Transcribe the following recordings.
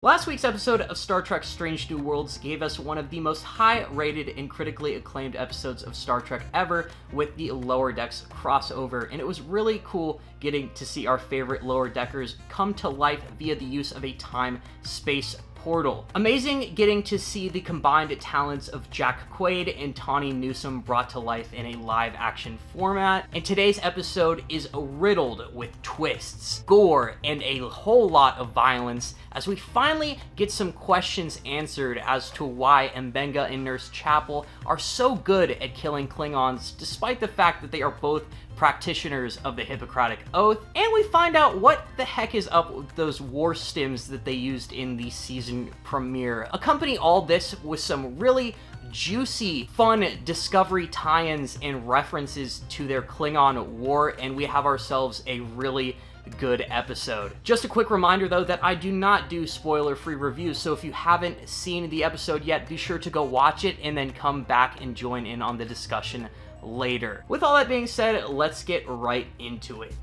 Last week's episode of Star Trek Strange New Worlds gave us one of the most high-rated and critically acclaimed episodes of Star Trek ever with the Lower Decks crossover, and it was really cool getting to see our favorite Lower Deckers come to life via the use of a time-space portal. Amazing getting to see the combined talents of Jack Quaid and Tawny Newsome brought to life in a live-action format, and today's episode is riddled with twists, gore, and a whole lot of violence as we finally get some questions answered as to why M'Benga and Nurse Chapel are so good at killing Klingons despite the fact that they are both practitioners of the Hippocratic Oath, and we find out what the heck is up with those war stims that they used in the season premiere. Accompany all this with some really juicy, fun Discovery tie-ins and references to their Klingon War, and we have ourselves a really good episode. Just a quick reminder though that I do not do spoiler-free reviews, so if you haven't seen the episode yet, be sure to go watch it and then come back and join in on the discussion later. With all that being said, let's get right into it.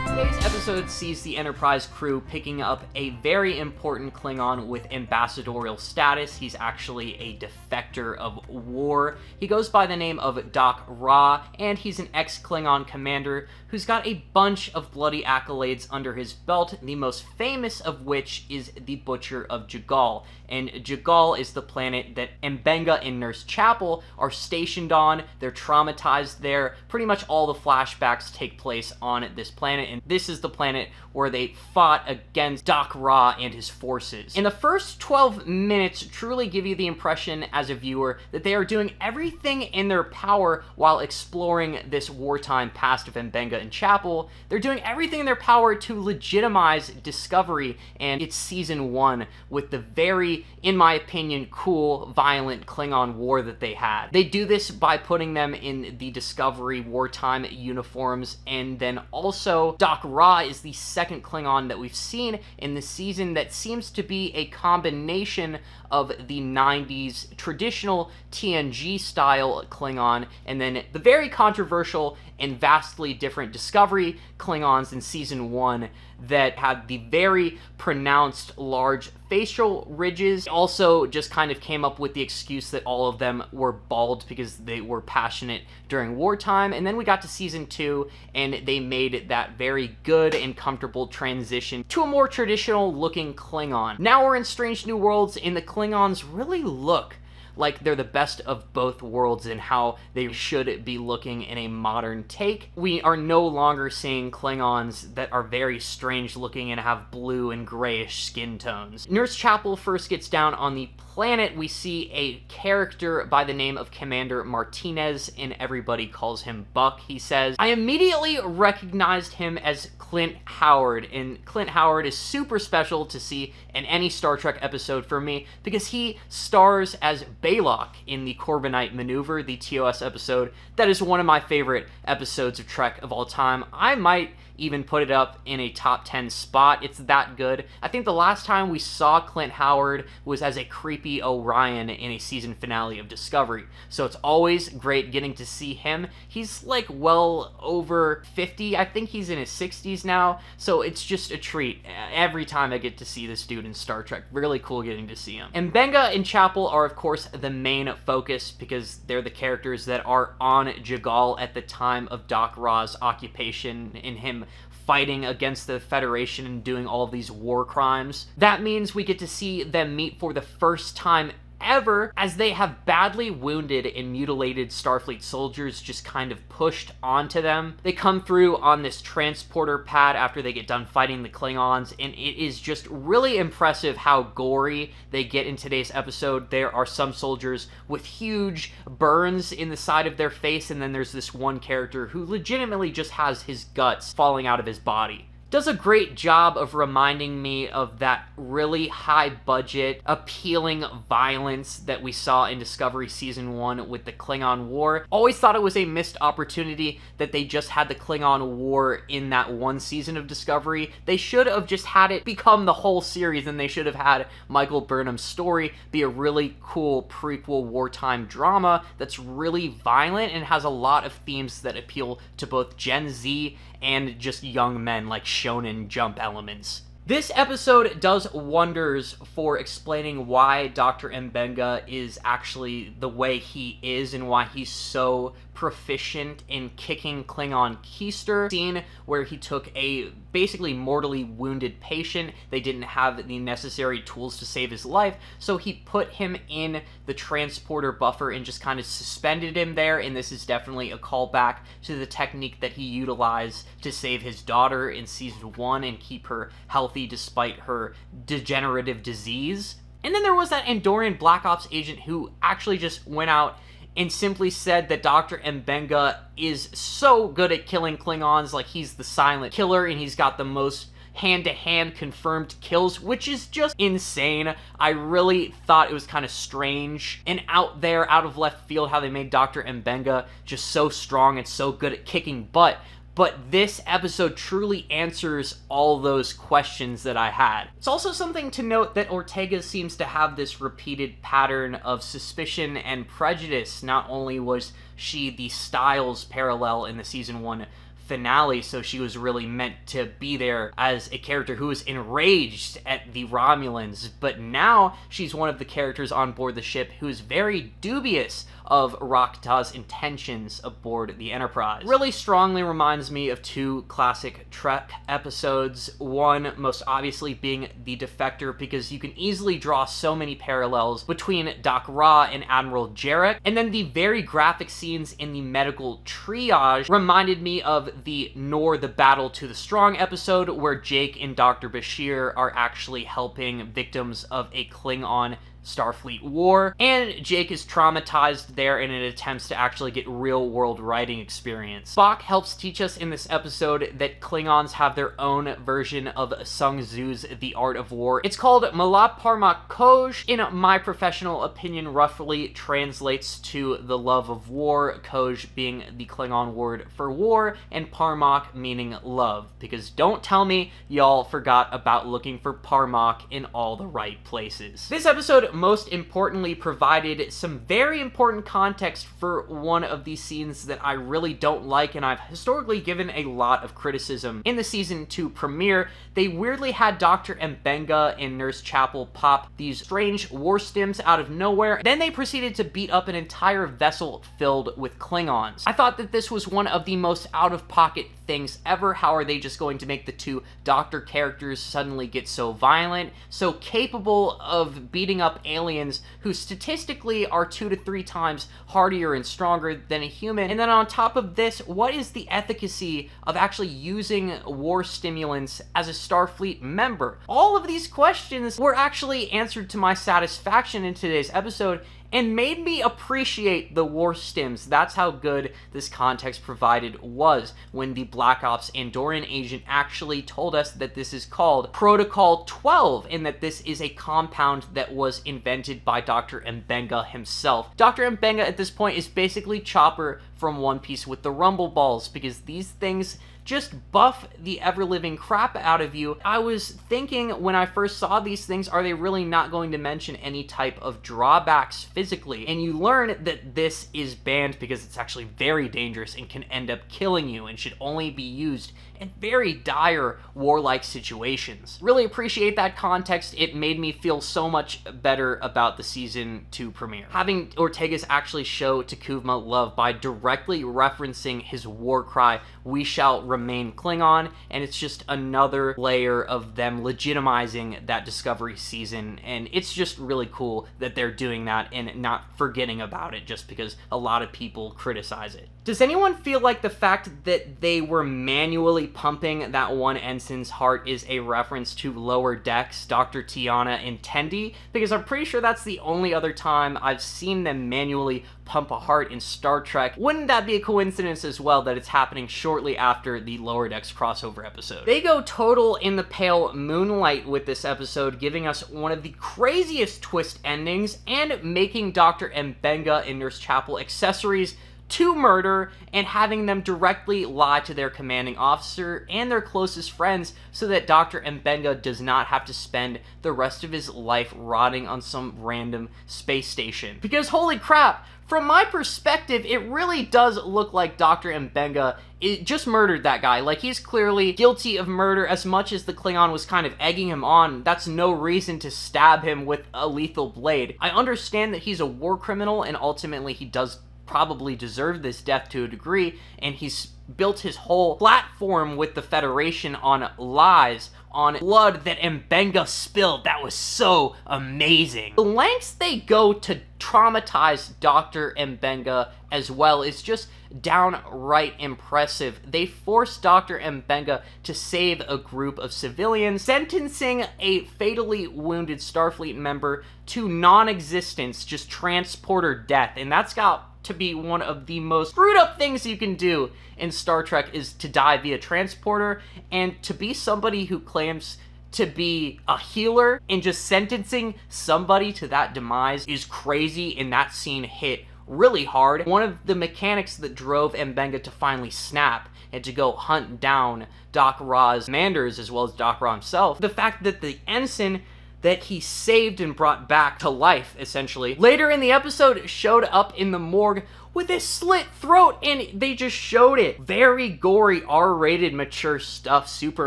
Today's episode sees the Enterprise crew picking up a very important Klingon with ambassadorial status. He's actually a defector of war. He goes by the name of Doc Ra, and he's an ex-Klingon commander who's got a bunch of bloody accolades under his belt, the most famous of which is the Butcher of Jagal. And Jagal is the planet that M'Benga and Nurse Chapel are stationed on. They're traumatized there. Pretty much all the flashbacks take place on this planet, and this is the planet where they fought against Doc Ra and his forces. In the first 12 minutes truly give you the impression as a viewer that they are doing everything in their power while exploring this wartime past of M'Benga and Chapel. They're doing everything in their power to legitimize Discovery and its season 1 with the very, in my opinion, cool, violent Klingon war that they had. They do this by putting them in the Discovery wartime uniforms, and then also Doc Ra is the second Klingon that we've seen in the season that seems to be a combination of the 90s traditional TNG style Klingon and then the very controversial and vastly different Discovery Klingons in season 1 that had the very pronounced large facial ridges. Also just kind of came up with the excuse that all of them were bald because they were passionate during wartime. And then we got to season 2 and they made that very good and comfortable transition to a more traditional looking Klingon. Now we're in Strange New Worlds and the Klingons really look like they're the best of both worlds and how they should be looking in a modern take. We are no longer seeing Klingons that are very strange looking and have blue and grayish skin tones. Nurse Chapel first gets down on the planet. We see a character by the name of Commander Martinez, and everybody calls him Buck. He says, "I immediately recognized him as Clint Howard," and Clint Howard is super special to see in any Star Trek episode for me because he stars as Baylock in the Corbinite Maneuver, the TOS episode. That is one of my favorite episodes of Trek of all time. I might even put it up in a top 10 spot. It's that good. I think the last time we saw Clint Howard was as a creepy Orion in a season finale of Discovery. So it's always great getting to see him. He's like well over 50. I think he's in his 60s now. So it's just a treat every time I get to see this dude in Star Trek. Really cool getting to see him. And M'Benga and Chapel are of course the main focus because they're the characters that are on Jagal at the time of Doc Ra's occupation and him fighting against the Federation and doing all of these war crimes. That means we get to see them meet for the first time ever as they have badly wounded and mutilated Starfleet soldiers just kind of pushed onto them. They come through on this transporter pad after they get done fighting the Klingons, and it is just really impressive how gory they get in today's episode. There are some soldiers with huge burns in the side of their face, and then there's this one character who legitimately just has his guts falling out of his body. does a great job of reminding me of that really high-budget, appealing violence that we saw in Discovery Season 1 with the Klingon War. Always thought it was a missed opportunity that they just had the Klingon War in that one season of Discovery. They should have just had it become the whole series, and they should have had Michael Burnham's story be a really cool prequel wartime drama that's really violent and has a lot of themes that appeal to both Gen Z and just young men, like shonen jump elements. This episode does wonders for explaining why Dr. Mbenga is actually the way he is and why he's so proficient in kicking Klingon keister. Scene where he took a basically mortally wounded patient. They didn't have the necessary tools to save his life, so he put him in the transporter buffer and just kind of suspended him there, and this is definitely a callback to the technique that he utilized to save his daughter in Season 1 and keep her healthy despite her degenerative disease. And then there was that Andorian Black Ops agent who actually just went out and simply said that Dr. Mbenga is so good at killing Klingons, like he's the silent killer and he's got the most hand-to-hand confirmed kills, which is just insane. I really thought it was kind of strange and out there, out of left field, how they made Dr. Mbenga just so strong and so good at kicking butt. But this episode truly answers all those questions that I had. It's also something to note that Ortega seems to have this repeated pattern of suspicion and prejudice. Not only was she the Styles parallel in the Season 1 finale, so she was really meant to be there as a character who was enraged at the Romulans, but now she's one of the characters on board the ship who is very dubious of Rakta's intentions aboard the Enterprise. Really strongly reminds me of two classic Trek episodes. One, most obviously, being The Defector, because you can easily draw so many parallels between Doc Ra and Admiral Jarek. And then the very graphic scenes in the medical triage reminded me of the Nor the Battle to the Strong episode, where Jake and Dr. Bashir are actually helping victims of a Klingon Starfleet war, and Jake is traumatized there and it attempts to actually get real-world writing experience. Spock helps teach us in this episode that Klingons have their own version of Sun Tzu's The Art of War. It's called Malaparma Koj. In my professional opinion, roughly translates to the love of war, Koj being the Klingon word for war, and Parmak meaning love, because don't tell me y'all forgot about looking for Parmak in all the right places. This episode most importantly provided some very important context for one of these scenes that I really don't like and I've historically given a lot of criticism. In the Season 2 premiere, they weirdly had Dr. Mbenga and Nurse Chapel pop these strange war stims out of nowhere. Then they proceeded to beat up an entire vessel filled with Klingons. I thought that this was one of the most out-of-pocket things ever. How are they just going to make the two Doctor characters suddenly get so violent, so capable of beating up aliens who statistically are 2 to 3 times hardier and stronger than a human? And then on top of this, what is the efficacy of actually using war stimulants as a Starfleet member? All of these questions were actually answered to my satisfaction in today's episode and made me appreciate the war stims. That's how good this context provided was when the Black Ops Andorian agent actually told us that this is called Protocol 12 and that this is a compound that was invented by Dr. Mbenga himself. Dr. Mbenga at this point is basically Chopper from One Piece with the Rumble Balls, because these things just buff the ever-living crap out of you. I was thinking when I first saw these things, are they really not going to mention any type of drawbacks physically? And you learn that this is banned because it's actually very dangerous and can end up killing you and should only be used in very dire warlike situations. Really appreciate that context. It made me feel so much better about the Season 2 premiere. Having Ortega's actually show Takuma love by directly referencing his war cry, "We shall remain Klingon," and it's just another layer of them legitimizing that Discovery season, and it's just really cool that they're doing that and not forgetting about it just because a lot of people criticize it. Does anyone feel like the fact that they were manually literally pumping that one ensign's heart is a reference to Lower Decks, Dr. Tiana and Tendi, because I'm pretty sure that's the only other time I've seen them manually pump a heart in Star Trek. Wouldn't that be a coincidence as well that it's happening shortly after the Lower Decks crossover episode? They go total in the pale moonlight with this episode, giving us one of the craziest twist endings and making Dr. Mbenga and Nurse Chapel accessories to murder and having them directly lie to their commanding officer and their closest friends so that Dr. Mbenga does not have to spend the rest of his life rotting on some random space station. Because holy crap, from my perspective, it really does look like Dr. Mbenga just murdered that guy. Like, he's clearly guilty of murder. As much as the Klingon was kind of egging him on, that's no reason to stab him with a lethal blade. I understand that he's a war criminal and ultimately he does probably deserve this death to a degree, and he's built his whole platform with the Federation on lies, on blood that Mbenga spilled. That was so amazing. The lengths they go to traumatize Dr. Mbenga as well is just downright impressive. They force Dr. Mbenga to save a group of civilians, sentencing a fatally wounded Starfleet member to non-existence, just transporter death, and that's got to be one of the most screwed up things you can do in Star Trek, is to die via transporter, and to be somebody who claims to be a healer and just sentencing somebody to that demise is crazy, and that scene hit really hard. One of the mechanics that drove Mbenga to finally snap and to go hunt down Doc Ra's commanders as well as Doc Ra himself, the fact that the ensign that he saved and brought back to life, essentially, later in the episode showed up in the morgue with a slit throat, and they just showed it. Very gory, R-rated, mature stuff. Super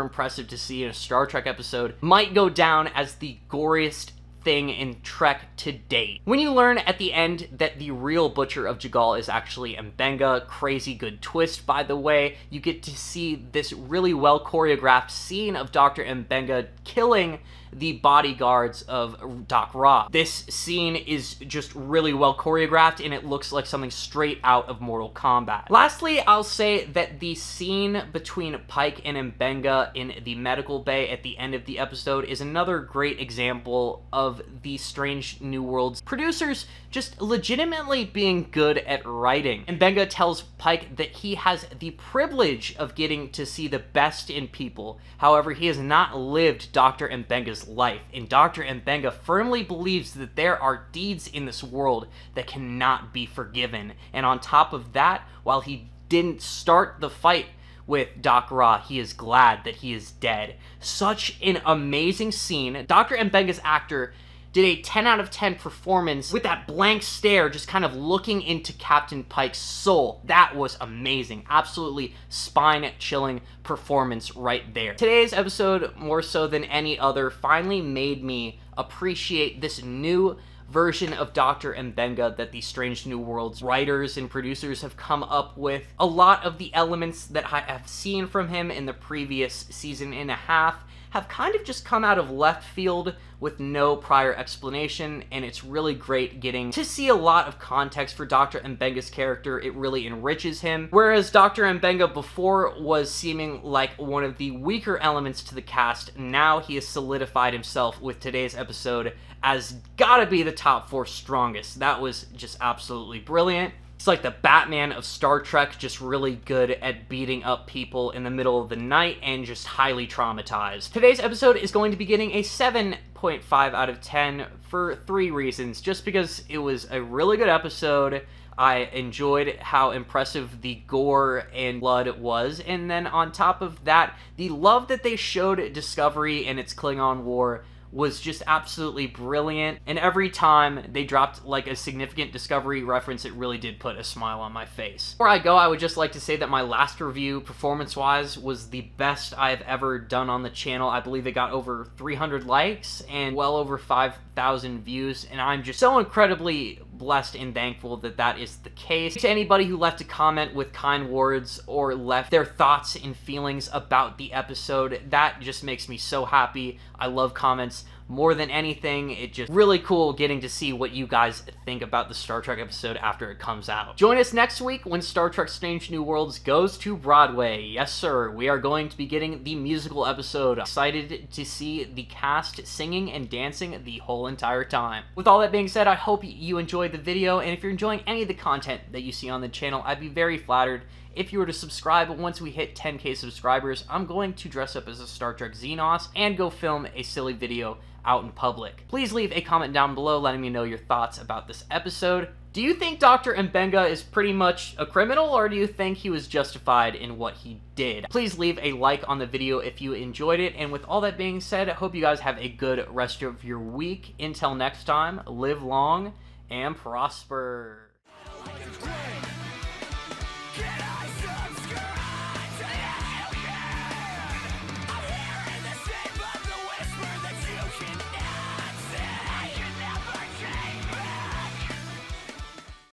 impressive to see in a Star Trek episode. Might go down as the goriest thing in Trek to date. When you learn at the end that the real Butcher of Jagal is actually Mbenga, crazy good twist, by the way, you get to see this really well choreographed scene of Dr. Mbenga killing the bodyguards of Doc Ra. This scene is just really well choreographed, and it looks like something straight out of Mortal Kombat. Lastly, I'll say that the scene between Pike and Mbenga in the medical bay at the end of the episode is another great example of the Strange New Worlds producers just legitimately being good at writing. Mbenga tells Pike that he has the privilege of getting to see the best in people. However, he has not lived Dr. Mbenga's life, and Dr. Mbenga firmly believes that there are deeds in this world that cannot be forgiven. And on top of that, while he didn't start the fight with Doc Ra, he is glad that he is dead. Such an amazing scene. Dr. Mbenga's actor did a 10 out of 10 performance with that blank stare, just kind of looking into Captain Pike's soul. That was amazing. Absolutely spine-chilling performance right there. Today's episode, more so than any other, finally made me appreciate this new version of Dr. Mbenga that the Strange New Worlds writers and producers have come up with. A lot of the elements that I have seen from him in the previous season and a half have kind of just come out of left field with no prior explanation, and it's really great getting to see a lot of context for Dr. Mbenga's character. It really enriches him. Whereas Dr. Mbenga before was seeming like one of the weaker elements to the cast, now he has solidified himself with today's episode as gotta be the top 4 strongest. That was just absolutely brilliant. It's like the Batman of Star Trek, just really good at beating up people in the middle of the night and just highly traumatized. Today's episode is going to be getting a 7.5 out of 10 for 3 reasons. Just because it was a really good episode, I enjoyed how impressive the gore and blood was, and then on top of that, the love that they showed Discovery and its Klingon War was just absolutely brilliant, and every time they dropped like a significant Discovery reference, it really did put a smile on my face. Before I go, I would just like to say that my last review, performance-wise, was the best I've ever done on the channel. I believe it got over 300 likes and well over 5,000 views, and I'm just so incredibly blessed and thankful that that is the case. To anybody who left a comment with kind words or left their thoughts and feelings about the episode, that just makes me so happy. I love comments more than anything, it's just really cool getting to see what you guys think about the Star Trek episode after it comes out. Join us next week when Star Trek Strange New Worlds goes to Broadway. Yes, sir, we are going to be getting the musical episode. Excited to see the cast singing and dancing the whole entire time. With all that being said, I hope you enjoyed the video, and if you're enjoying any of the content that you see on the channel, I'd be very flattered if you were to subscribe. Once we hit 10k subscribers, I'm going to dress up as a Star Trek Xenos and go film a silly video out in public. Please leave a comment down below letting me know your thoughts about this episode. Do you think Dr. Mbenga is pretty much a criminal, or do you think he was justified in what he did? Please leave a like on the video if you enjoyed it, and with all that being said, I hope you guys have a good rest of your week. Until next time, live long and prosper.